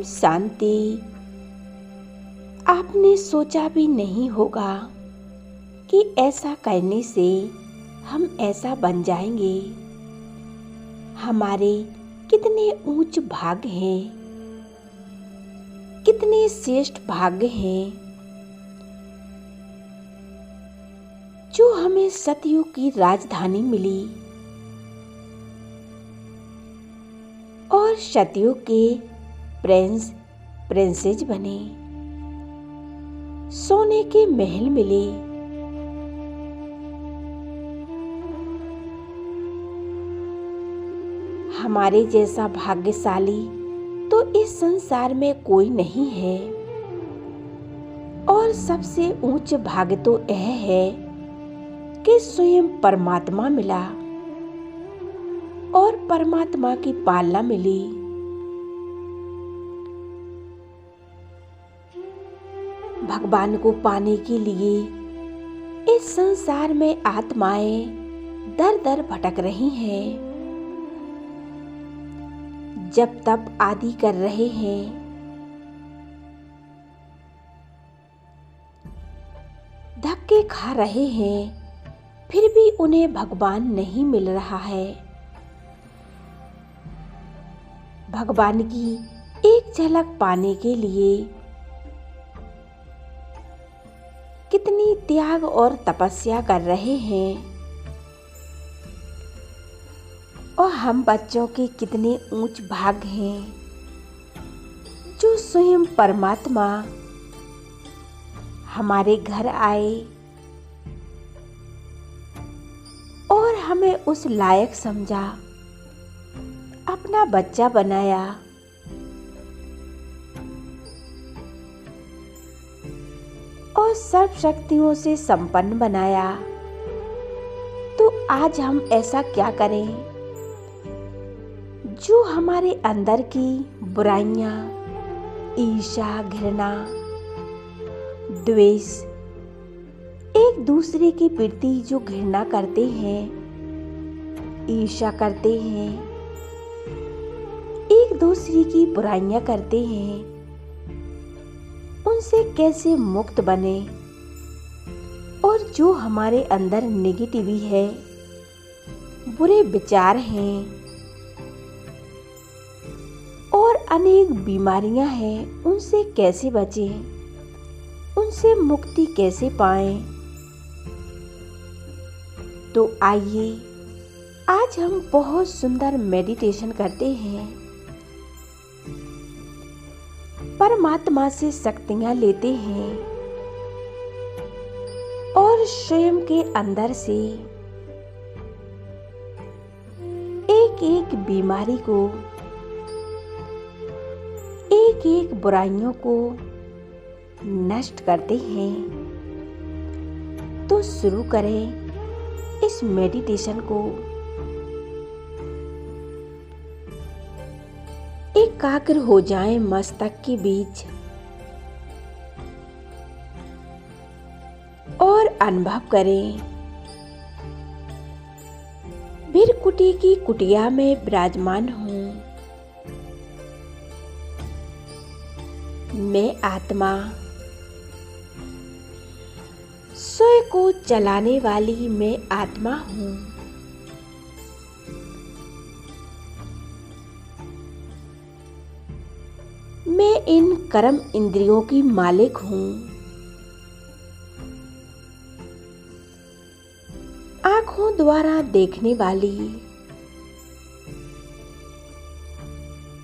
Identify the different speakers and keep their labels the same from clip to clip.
Speaker 1: शांति। आपने सोचा भी नहीं होगा कि ऐसा करने से हम ऐसा बन जाएंगे। हमारे कितने ऊंच भाग्य हैं, कितने श्रेष्ठ भाग्य हैं जो हमें सतयुग की राजधानी मिली और सतयुग के प्रिंस प्रिंसेस बने, सोने के महल मिले। हमारे जैसा भाग्यशाली तो इस संसार में कोई नहीं है। और सबसे ऊंच भाग्य तो यह है कि स्वयं परमात्मा मिला और परमात्मा की पालना मिली। भगवान को पाने के लिए इस संसार में आत्माएं दर दर भटक रही हैं, जब तप आदि कर रहे हैं। धक्के खा रहे हैं, फिर भी उन्हें भगवान नहीं मिल रहा है। भगवान की एक झलक पाने के लिए कितनी त्याग और तपस्या कर रहे हैं और हम बच्चों के कितने ऊंच भाग्य हैं जो स्वयं परमात्मा हमारे घर आए और हमें उस लायक समझा, अपना बच्चा बनाया। और सर्व शक्तियों से संपन्न बनाया। तो आज हम ऐसा क्या करें जो हमारे अंदर की बुराइयां, ईर्ष्या, घृणा, द्वेष, एक दूसरे के प्रति जो घृणा करते हैं, ईर्ष्या करते हैं, एक दूसरे की बुराइयां करते हैं, उनसे कैसे मुक्त बने। और जो हमारे अंदर नेगेटिविटी है, बुरे विचार हैं और अनेक बीमारियां हैं, उनसे कैसे बचें, उनसे मुक्ति कैसे पाएं। तो आइए आज हम बहुत सुंदर मेडिटेशन करते हैं। परमात्मा से शक्तियां लेते हैं और स्वयं के अंदर से एक एक बीमारी को, एक एक बुराइयों को नष्ट करते हैं। तो शुरू करें इस मेडिटेशन को। एकाग्र हो जाएं मस्तक के बीच और अनुभव करें भृकुटी की कुटिया में विराजमान हूँ। मैं आत्मा, स्वयं को चलाने वाली मैं आत्मा हूँ। मैं इन कर्म इंद्रियों की मालिक हूँ। आँखों द्वारा देखने वाली,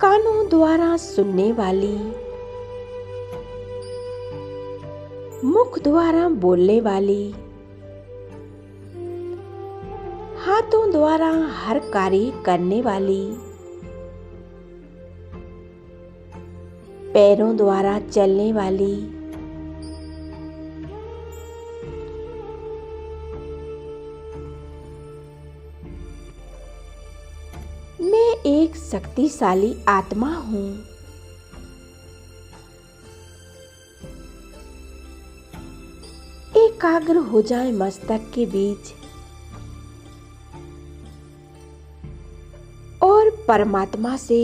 Speaker 1: कानों द्वारा सुनने वाली, मुख द्वारा बोलने वाली, हाथों द्वारा हर कार्य करने वाली, पैरों द्वारा चलने वाली, मैं एक शक्तिशाली आत्मा हूँ। एकाग्र हो जाए मस्तक के बीच और परमात्मा से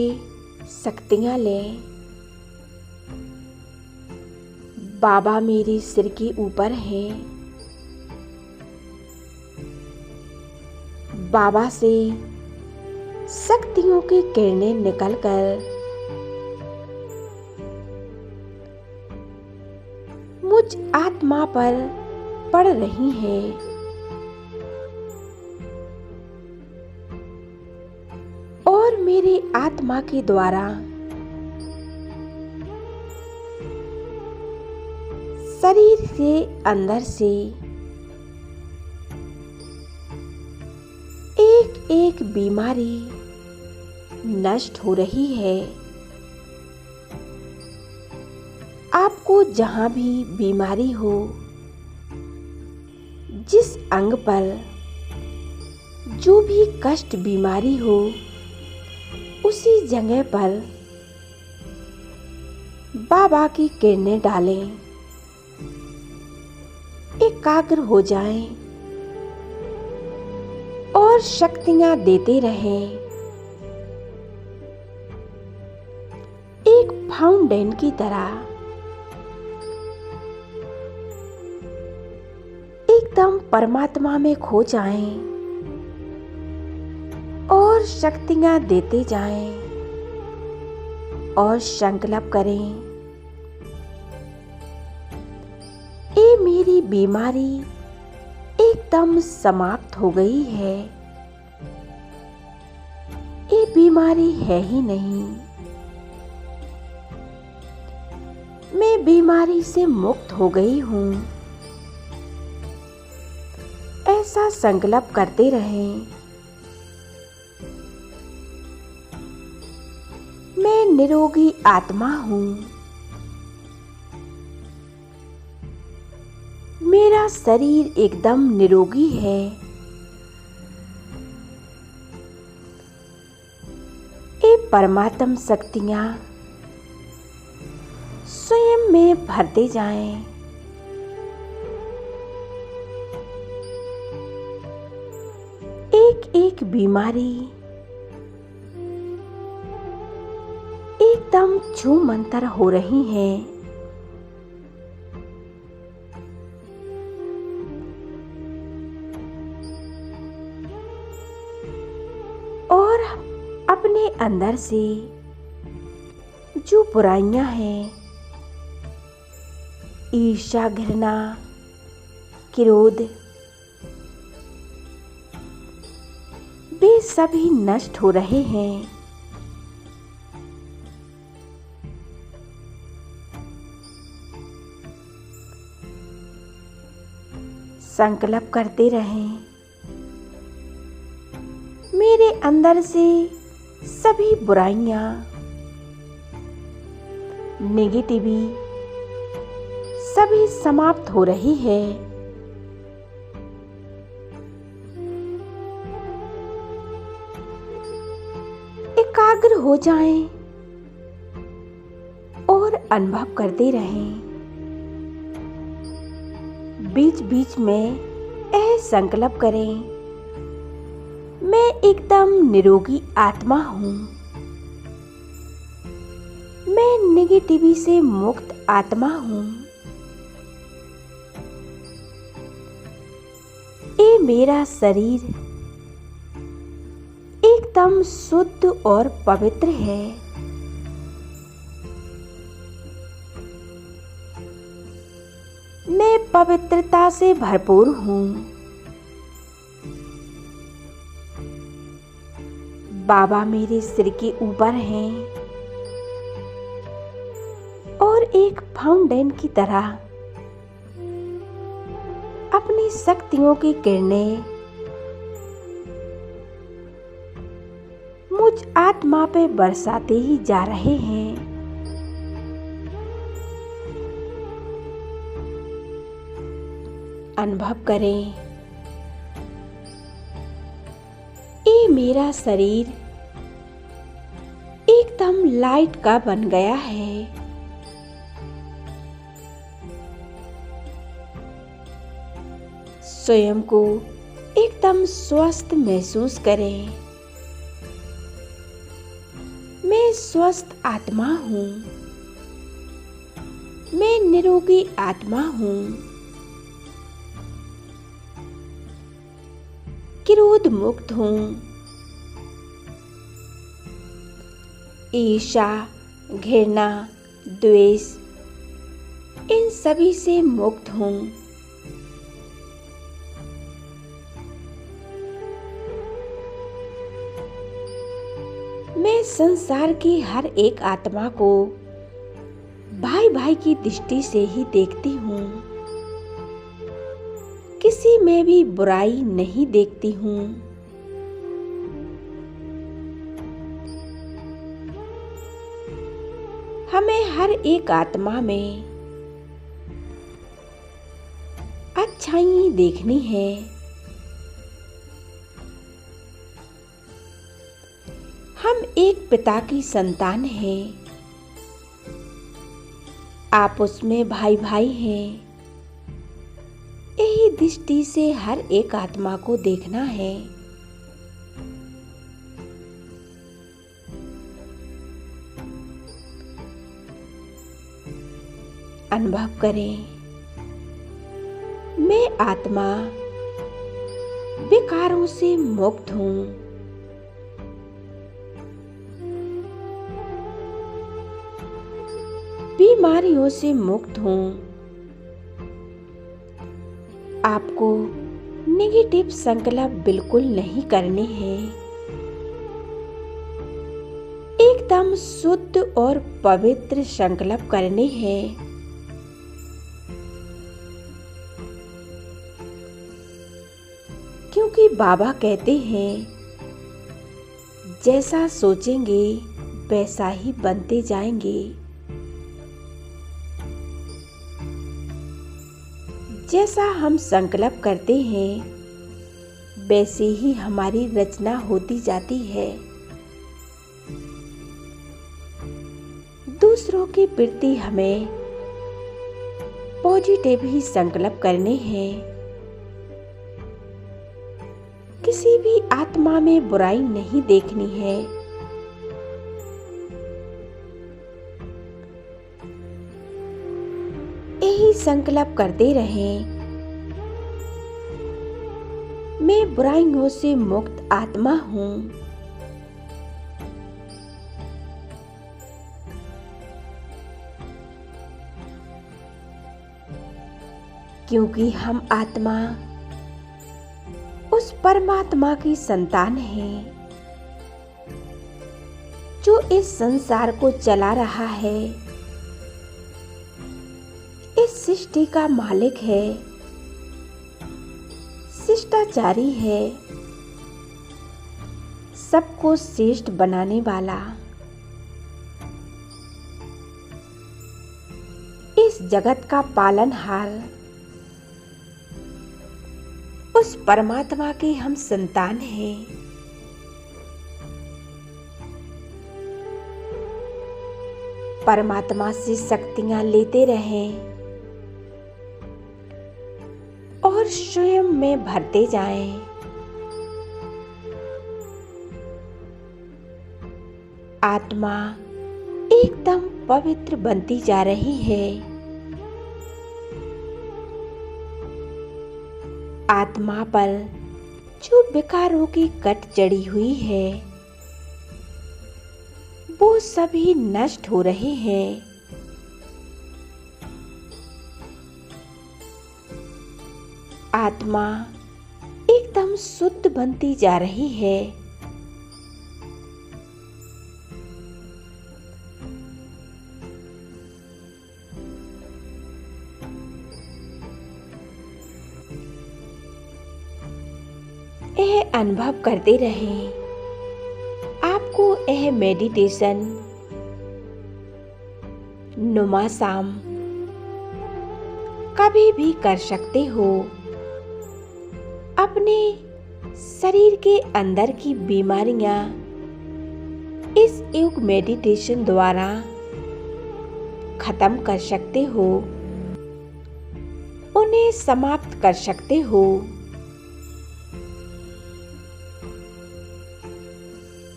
Speaker 1: शक्तियां लें। बाबा मेरे सिर के ऊपर हैं। बाबा से शक्तियों की किरणें निकलकर मुझ आत्मा पर पड़ रही हैं। और मेरे आत्मा के द्वारा शरीर के अंदर से एक एक बीमारी नष्ट हो रही है। आपको जहां भी बीमारी हो, जिस अंग पर जो भी कष्ट बीमारी हो, उसी जगह पर बाबा की किरणें डालें, एकाग्र हो जाएं और शक्तियां देते रहें। एक फाउंटेन की तरह एकदम परमात्मा में खो जाएं और शक्तियां देते जाएं और संकल्प करें, ये मेरी बीमारी एकदम समाप्त हो गई है। ये बीमारी है ही नहीं। मैं बीमारी से मुक्त हो गई हूँ। ऐसा संकल्प करते रहें। मैं निरोगी आत्मा हूँ। मेरा शरीर एकदम निरोगी है। ये परमात्म शक्तियाँ स्वयं में भरते जाएं। एक एक बीमारी एकदम छूमंतर हो रही है। और अपने अंदर से जो बुराइयां हैं, ईर्ष्या, घृणा, क्रोध, वे सभी नष्ट हो रहे हैं। संकल्प करते रहें। मेरे अंदर से सभी बुराइयां, नेगेटिविटी सभी समाप्त हो रही है। एकाग्र हो जाएं और अनुभव करते रहें। बीच बीच में यह संकल्प करें, मैं एकदम निरोगी आत्मा हूँ। मैं नेगेटिविटी से मुक्त आत्मा हूँ। ये मेरा शरीर एकदम शुद्ध और पवित्र है। मैं पवित्रता से भरपूर हूँ। बाबा मेरे सिर के ऊपर हैं और एक फाउंटेन की तरह अपनी शक्तियों की किरणें मुझ आत्मा पे बरसाते ही जा रहे हैं। अनुभव करें, ये मेरा शरीर एकदम लाइट का बन गया है। स्वयं को एकदम स्वस्थ महसूस करें। मैं स्वस्थ आत्मा हूँ। मैं निरोगी आत्मा हूँ। क्रोध मुक्त हूँ। ईर्ष्या, घृणा, द्वेष, इन सभी से मुक्त हूँ। मैं संसार की हर एक आत्मा को भाई भाई की दृष्टि से ही देखती हूँ। किसी में भी बुराई नहीं देखती हूँ। हमें हर एक आत्मा में अच्छाई देखनी है। हम एक पिता की संतान हैं। आप उसमें भाई भाई हैं। यही दृष्टि से हर एक आत्मा को देखना है। अनुभव करें, मैं आत्मा विकारों से मुक्त हूँ। बीमारियों से मुक्त हूँ। आपको नेगेटिव संकल्प बिल्कुल नहीं करने हैं। एकदम शुद्ध और पवित्र संकल्प करने हैं। क्योंकि बाबा कहते हैं, जैसा सोचेंगे वैसा ही बनते जाएंगे। जैसा हम संकल्प करते हैं वैसे ही हमारी रचना होती जाती है। दूसरों के प्रति हमें पॉजिटिव ही संकल्प करने हैं। किसी भी आत्मा में बुराई नहीं देखनी है। यही संकल्प करते रहें, मैं बुराइयों से मुक्त आत्मा हूँ। क्योंकि हम आत्मा उस परमात्मा की संतान हैं जो इस संसार को चला रहा है, इस सृष्टि का मालिक है, शिष्टाचारी है, सबको श्रेष्ठ बनाने वाला। इस जगत का पालनहार उस परमात्मा के हम संतान हैं। परमात्मा से शक्तियां लेते रहें और स्वयं में भरते जाएं। आत्मा एकदम पवित्र बनती जा रही है। आत्मा पर जो विकारों की कट चढ़ी हुई है वो सभी नष्ट हो रहे हैं। आत्मा एकदम शुद्ध बनती जा रही है। यह अनुभव करते रहें। आपको यह मेडिटेशन नुमा शाम कभी भी कर सकते हो। अपने शरीर के अंदर की बीमारियां इस योग मेडिटेशन द्वारा खत्म कर सकते हो, उन्हें समाप्त कर सकते हो।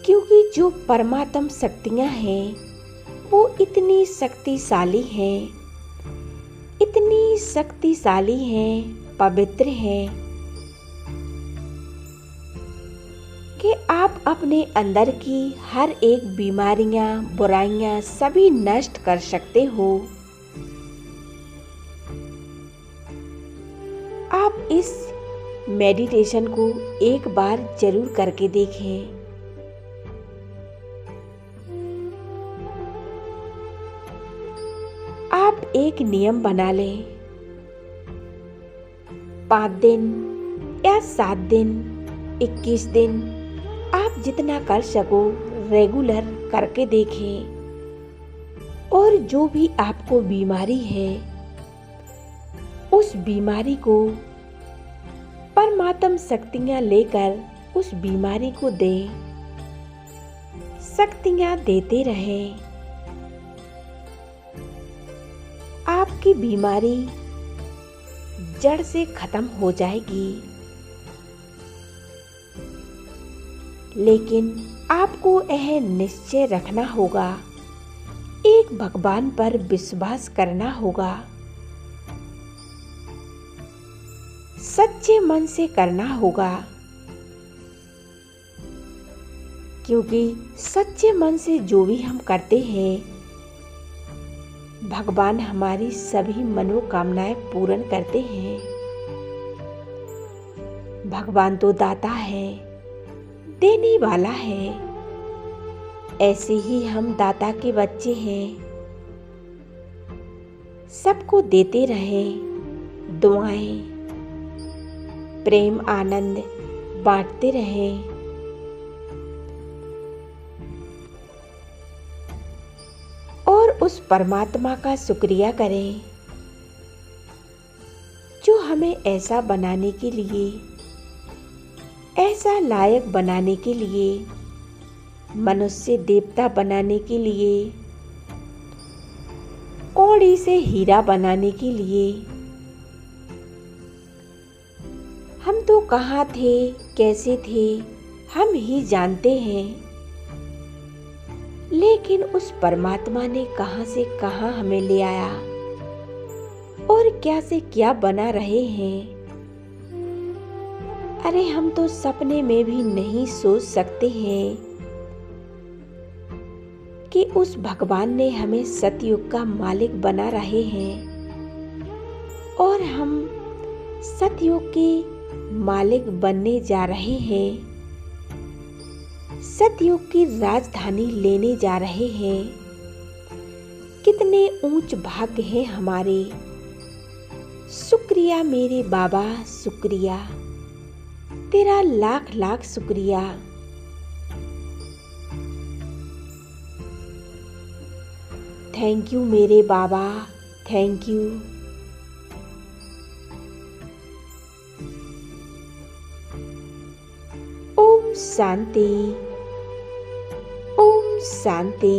Speaker 1: क्योंकि जो परमात्म शक्तियां हैं वो इतनी शक्तिशाली हैं इतनी शक्तिशाली हैं, पवित्र हैं कि आप अपने अंदर की हर एक बीमारियां, बुराइयां सभी नष्ट कर सकते हो। आप इस मेडिटेशन को एक बार जरूर करके देखें। आप एक नियम बना लें, 5 दिन या 7 दिन, 21 दिन, आप जितना कर सको रेगुलर करके देखें। और जो भी आपको बीमारी है, उस बीमारी को परमात्म शक्तियाँ लेकर उस बीमारी को दें, शक्तियाँ देते रहें। आपकी बीमारी जड़ से खत्म हो जाएगी। लेकिन आपको यह निश्चय रखना होगा, एक भगवान पर विश्वास करना होगा, सच्चे मन से करना होगा, क्योंकि सच्चे मन से जो भी हम करते हैं, भगवान हमारी सभी मनोकामनाएं पूर्ण करते हैं। भगवान तो दाता है, देने वाला है। ऐसे ही हम दाता के बच्चे हैं। सबको देते रहें दुआएं, प्रेम आनंद बांटते रहें। और उस परमात्मा का शुक्रिया करें जो हमें ऐसा बनाने के लिए, ऐसा लायक बनाने के लिए, मनुष्य देवता बनाने के लिए, कौड़ी से हीरा बनाने के लिए। हम तो कहाँ थे, कैसे थे, हम ही जानते हैं। लेकिन उस परमात्मा ने कहाँ से कहाँ हमें ले आया और क्या से क्या बना रहे हैं। अरे हम तो सपने में भी नहीं सोच सकते हैं कि उस भगवान ने हमें सतयुग का मालिक बना रहे हैं और हम सतयुग के मालिक बनने जा रहे हैं। सतयुग की राजधानी लेने जा रहे हैं। कितने ऊंच भाग्य हैं हमारे। शुक्रिया मेरे बाबा, शुक्रिया तेरा, लाख लाख शुक्रिया। थैंक यू मेरे बाबा, थैंक यू। ओम शांति, ओम शांति।